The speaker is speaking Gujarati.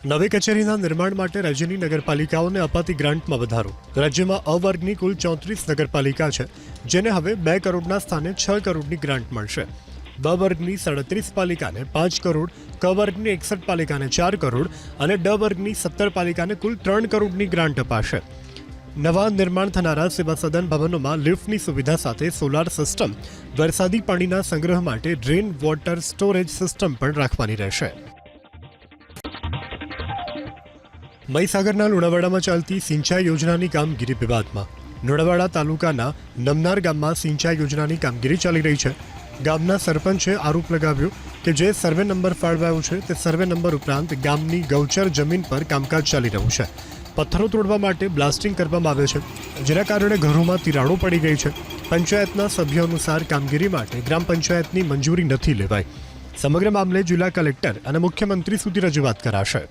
નવી કચેરીના નિર્માણ માટે રાજ્યની નગરપાલિકાઓને અપાતી ગ્રાન્ટમાં વધારો. રાજ્યમાં અ વર્ગની કુલ 34 નગરપાલિકા છે, જેને હવે 2 કરોડના સ્થાને 6 કરોડની ગ્રાન્ટ મળશે. બ વર્ગની 37 પાલિકાને 5 કરોડ, ક વર્ગની 61 પાલિકાને 4 કરોડ અને ડ વર્ગની 17 પાલિકાને કુલ 3 કરોડની ગ્રાન્ટ અપાશે. નવા નિર્માણ થનારા સેવા સદન ભવનોમાં લિફ્ટની સુવિધા સાથે સોલાર સિસ્ટમ, વરસાદી પાણીના સંગ્રહ માટે રેન વોટર સ્ટોરેજ સિસ્ટમ પણ રાખવાની રહેશે. મહીસાગરના લુણાવાડામાં ચાલતી સિંચાઈ યોજનાની કામગીરી વિવાદમાં. લુણાવાડા તાલુકાના નમનાર ગામમાં સિંચાઈ યોજનાની કામગીરી ચાલી રહી છે. ગામના સરપંચે આરોપ લગાવ્યો કે જે સર્વે નંબર ફાળવાયો છે તે સર્વે નંબર ઉપરાંત ગામની ગૌચર જમીન પર કામકાજ ચાલી રહ્યું છે. પથ્થરો તોડવા માટે બ્લાસ્ટિંગ કરવામાં આવે છે, જેના કારણે ઘરોમાં તિરાડો પડી ગઈ છે. પંચાયતના સભ્યો અનુસાર કામગીરી માટે ગ્રામ પંચાયતની મંજૂરી નથી લેવાઈ. સમગ્ર મામલે જિલ્લા કલેક્ટર અને મુખ્યમંત્રી સુધી રજૂઆત કરાશે.